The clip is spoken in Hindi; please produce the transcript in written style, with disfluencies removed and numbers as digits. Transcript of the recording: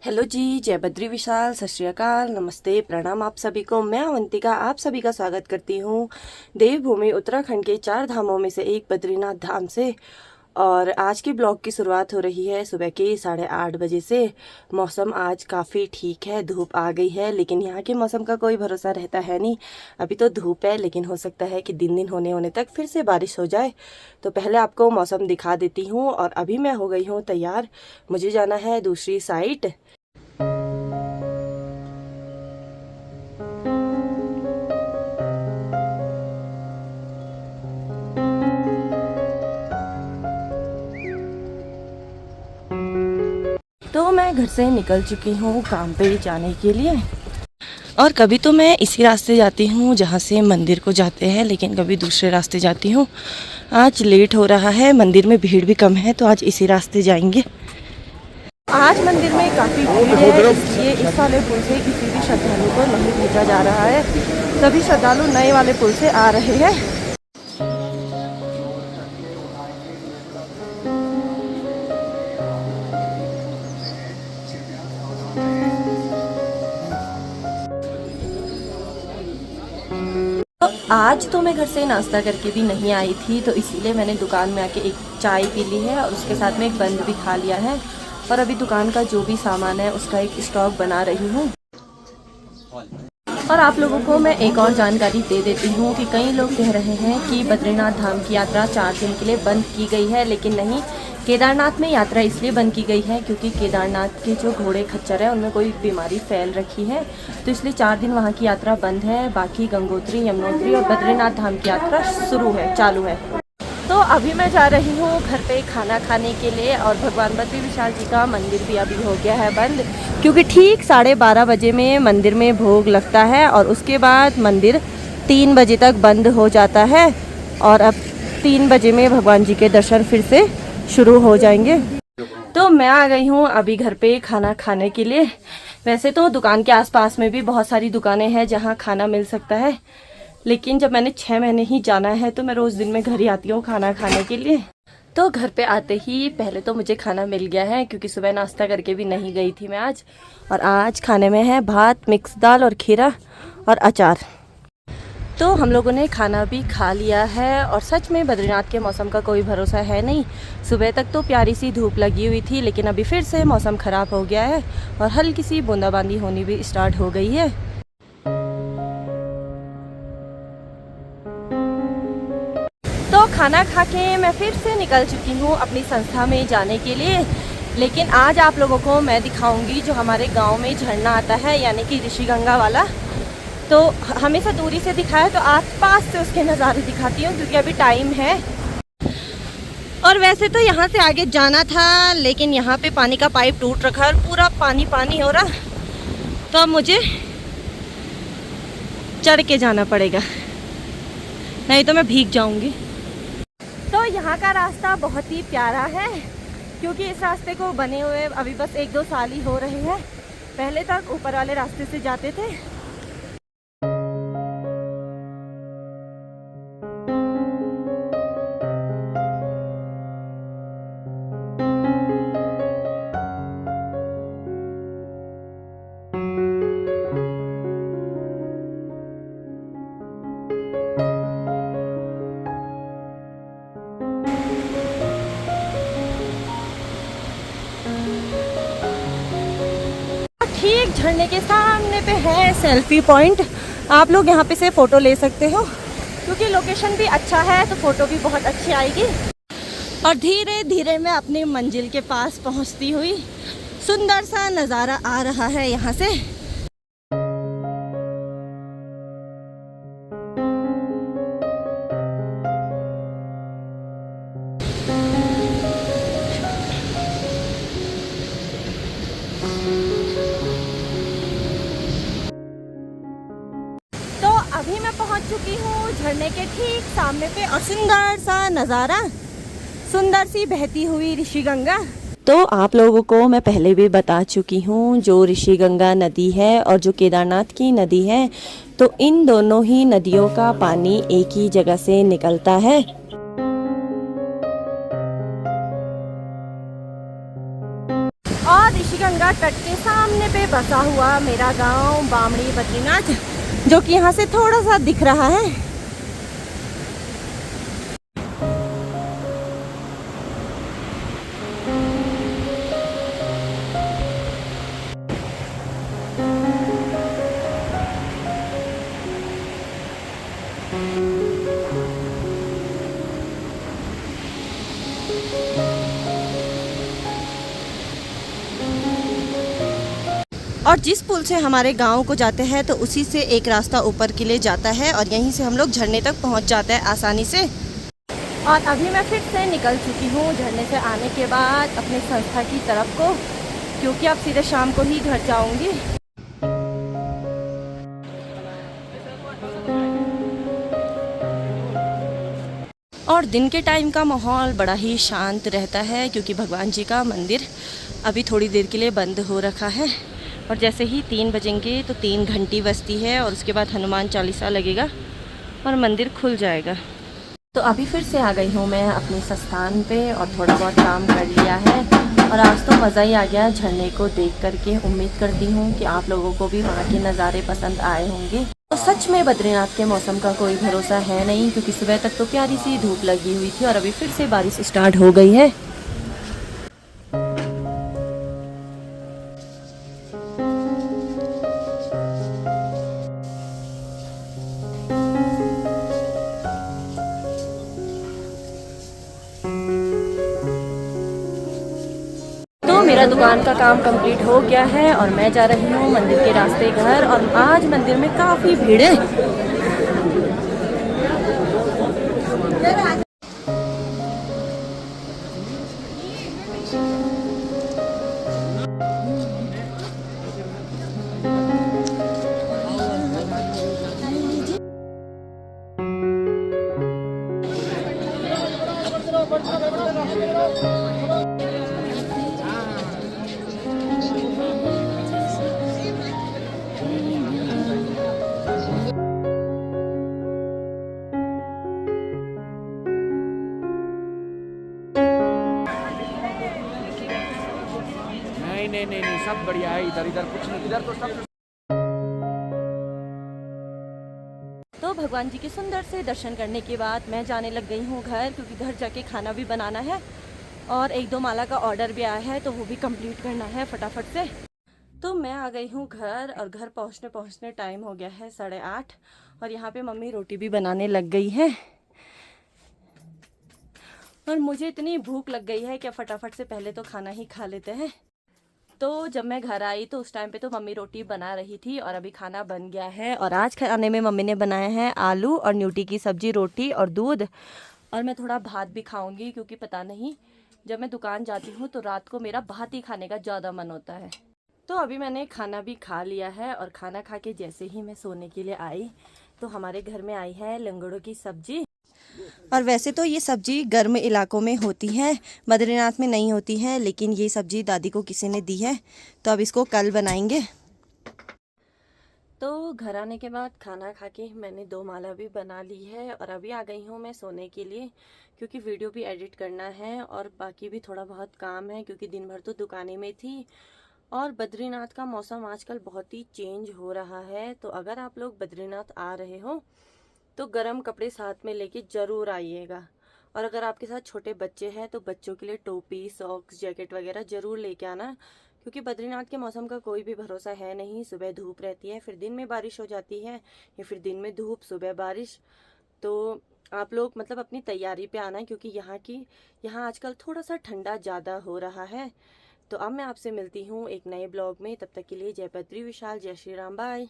हेलो जी, जय बद्री विशाल, सत श्री अकाल, नमस्ते, प्रणाम आप सभी को। मैं अवंतिका आप सभी का स्वागत करती हूँ देवभूमि उत्तराखंड के 4 धामों में से एक बद्रीनाथ धाम से। और आज के ब्लॉग की शुरुआत हो रही है सुबह के 8:30 बजे से। मौसम आज काफ़ी ठीक है, धूप आ गई है, लेकिन यहाँ के मौसम का कोई भरोसा रहता है नहीं। अभी तो धूप है, लेकिन हो सकता है कि दिन होने तक फिर से बारिश हो जाए। तो पहले आपको मौसम दिखा देती हूँ। और अभी मैं हो गई हूँ तैयार, मुझे जाना है दूसरी साइड। तो मैं घर से निकल चुकी हूँ काम पे जाने के लिए। और कभी तो मैं इसी रास्ते जाती हूँ जहाँ से मंदिर को जाते हैं, लेकिन कभी दूसरे रास्ते जाती हूँ। आज लेट हो रहा है, मंदिर में भीड़ भी कम है, तो आज इसी रास्ते जाएंगे। आज मंदिर में काफ़ी भीड़ है, इसलिए इस वाले पुल से किसी भी श्रद्धालु को नहीं भेजा जा रहा है। सभी श्रद्धालु नए वाले पुल से आ रहे हैं। आज तो मैं घर से नाश्ता करके भी नहीं आई थी, तो इसीलिए मैंने दुकान में आके एक चाय पी ली है और उसके साथ में एक बंद भी खा लिया है। और अभी दुकान का जो भी सामान है उसका एक स्टॉक बना रही हूँ। और आप लोगों को मैं एक और जानकारी दे देती हूँ कि कई लोग कह रहे हैं कि बद्रीनाथ धाम की यात्रा 4 दिन के लिए बंद की गई है, लेकिन नहीं। केदारनाथ में यात्रा इसलिए बंद की गई है क्योंकि केदारनाथ के जो घोड़े खच्चर है उनमें कोई बीमारी फैल रखी है, तो इसलिए 4 दिन वहाँ की यात्रा बंद है। बाकी गंगोत्री, यमुनोत्री और बद्रीनाथ धाम की यात्रा चालू है। तो अभी मैं जा रही हूँ घर पे खाना खाने के लिए। और भगवान बद्री विशाल जी का मंदिर भी अभी हो गया है बंद, क्योंकि ठीक 12:30 बजे में मंदिर में भोग लगता है और उसके बाद मंदिर 3 बजे तक बंद हो जाता है। और अब 3 बजे में भगवान जी के दर्शन फिर से शुरू हो जाएंगे। तो मैं आ गई हूँ अभी घर पे खाना खाने के लिए। वैसे तो दुकान के आसपास में भी बहुत सारी दुकानें हैं जहाँ खाना मिल सकता है, लेकिन जब मैंने 6 महीने ही जाना है तो मैं रोज़ दिन में घर ही आती हूँ खाना खाने के लिए। तो घर पे आते ही पहले तो मुझे खाना मिल गया है, क्योंकि सुबह नाश्ता करके भी नहीं गई थी मैं आज। और आज खाने में है भात, मिक्स दाल और खीरा और अचार। तो हम लोगों ने खाना भी खा लिया है। और सच में बद्रीनाथ के मौसम का कोई भरोसा है नहीं। सुबह तक तो प्यारी सी धूप लगी हुई थी, लेकिन अभी फिर से मौसम ख़राब हो गया है और हल्की सी बूंदाबांदी होनी भी स्टार्ट हो गई है। तो खाना खा के मैं फिर से निकल चुकी हूँ अपनी संस्था में जाने के लिए। लेकिन आज आप लोगों को मैं दिखाऊंगी जो हमारे गांव में झरना आता है, यानी कि ऋषिगंगा वाला। तो हमेशा दूरी से दिखाया, तो आसपास से उसके नज़ारे दिखाती हूँ, क्योंकि अभी टाइम है। और वैसे तो यहाँ से आगे जाना था, लेकिन यहाँ पे पानी का पाइप टूट रखा है और पूरा पानी पानी हो रहा, तो अब मुझे चढ़ के जाना पड़ेगा, नहीं तो मैं भीग जाऊंगी। तो यहाँ का रास्ता बहुत ही प्यारा है, क्योंकि इस रास्ते को बने हुए अभी बस 1-2 साल ही हो रहे हैं। पहले तक ऊपर वाले रास्ते से जाते थे। ठीक झरने के सामने पे है सेल्फी पॉइंट। आप लोग यहाँ पे से फ़ोटो ले सकते हो, क्योंकि लोकेशन भी अच्छा है, तो फ़ोटो भी बहुत अच्छी आएगी। और धीरे धीरे मैं अपनी मंजिल के पास पहुँचती हुई, सुंदर सा नज़ारा आ रहा है यहाँ से। अभी मैं पहुंच चुकी हूँ झरने के ठीक सामने पे, और सुंदर सा नज़ारा, सुंदर सी बहती हुई ऋषिगंगा। तो आप लोगों को मैं पहले भी बता चुकी हूँ, जो ऋषिगंगा नदी है और जो केदारनाथ की नदी है, तो इन दोनों ही नदियों का पानी एक ही जगह से निकलता है। और ऋषिगंगा तट के सामने पे बसा हुआ मेरा गांव बामड़ी बद्रीनाथ, जो कि यहाँ से थोड़ा सा दिख रहा है। और जिस पुल से हमारे गांव को जाते हैं तो उसी से एक रास्ता ऊपर के लिए जाता है और यहीं से हम लोग झरने तक पहुंच जाते हैं आसानी से। और अभी मैं फिर से निकल चुकी हूँ झरने से आने के बाद अपने संस्था की तरफ को, क्योंकि अब सीधे शाम को ही घर जाऊंगी। और दिन के टाइम का माहौल बड़ा ही शांत रहता है, क्योंकि भगवान जी का मंदिर अभी थोड़ी देर के लिए बंद हो रखा है। और जैसे ही 3 बजेंगे तो 3 घंटी बजती है और उसके बाद हनुमान चालीसा लगेगा और मंदिर खुल जाएगा। तो अभी फिर से आ गई हूँ मैं अपने स्थान पे और थोड़ा बहुत काम कर लिया है। और आज तो मज़ा ही आ गया झरने को देख करके। उम्मीद करती हूँ कि आप लोगों को भी वहाँ के नज़ारे पसंद आए होंगे। तो सच में बद्रीनाथ के मौसम का कोई भरोसा है नहीं, क्योंकि सुबह तक तो प्यारी सी धूप लगी हुई थी और अभी फिर से बारिश स्टार्ट हो गई है। मेरा दुकान का काम कंप्लीट हो गया है और मैं जा रही हूँ मंदिर के रास्ते घर। और आज मंदिर में काफ़ी भीड़ है। नहीं, सब बढ़िया है। इधर इधर कुछ नहीं, इधर तो सब। तो भगवान जी के सुंदर से दर्शन करने के बाद मैं जाने लग गई हूँ घर, क्योंकि घर जाके खाना भी बनाना है और 1-2 माला का ऑर्डर भी आया है तो वो भी कंप्लीट करना है फटाफट से। तो मैं आ गई हूँ घर और घर पहुँचने टाइम हो गया है 8:30 और यहाँ पे मम्मी रोटी भी बनाने लग गई है। और मुझे इतनी भूख लग गई है कि फटाफट से पहले तो खाना ही खा लेते हैं। तो जब मैं घर आई तो उस टाइम पे तो मम्मी रोटी बना रही थी और अभी खाना बन गया है। और आज खाने में मम्मी ने बनाया है आलू और न्यूटी की सब्जी, रोटी और दूध। और मैं थोड़ा भात भी खाऊंगी, क्योंकि पता नहीं जब मैं दुकान जाती हूँ तो रात को मेरा भात ही खाने का ज़्यादा मन होता है। तो अभी मैंने खाना भी खा लिया है और खाना खा के जैसे ही मैं सोने के लिए आई तो हमारे घर में आई है लंगड़ों की सब्जी। और वैसे तो ये सब्जी गर्म इलाकों में होती है, बद्रीनाथ में नहीं होती है, लेकिन ये सब्जी दादी को किसी ने दी है तो अब इसको कल बनाएंगे। तो घर आने के बाद खाना खा के मैंने 2 माला भी बना ली है और अभी आ गई हूँ मैं सोने के लिए, क्योंकि वीडियो भी एडिट करना है और बाकी भी थोड़ा बहुत काम है, क्योंकि दिन भर तो दुकानें में थी। और बद्रीनाथ का मौसम आजकल बहुत ही चेंज हो रहा है, तो अगर आप लोग बद्रीनाथ आ रहे हो तो गर्म कपड़े साथ में लेके ज़रूर आइएगा। और अगर आपके साथ छोटे बच्चे हैं तो बच्चों के लिए टोपी, सॉक्स, जैकेट वगैरह ज़रूर लेके आना, क्योंकि बद्रीनाथ के मौसम का कोई भी भरोसा है नहीं। सुबह धूप रहती है, फिर दिन में बारिश हो जाती है, या फिर दिन में धूप सुबह बारिश। तो आप लोग मतलब अपनी तैयारी पे आना, क्योंकि यहाँ आजकल थोड़ा सा ठंडा ज़्यादा हो रहा है। तो अब मैं आपसे मिलती हूँ एक नए ब्लॉग में। तब तक के लिए जय बद्री विशाल, जय श्री राम, बाय।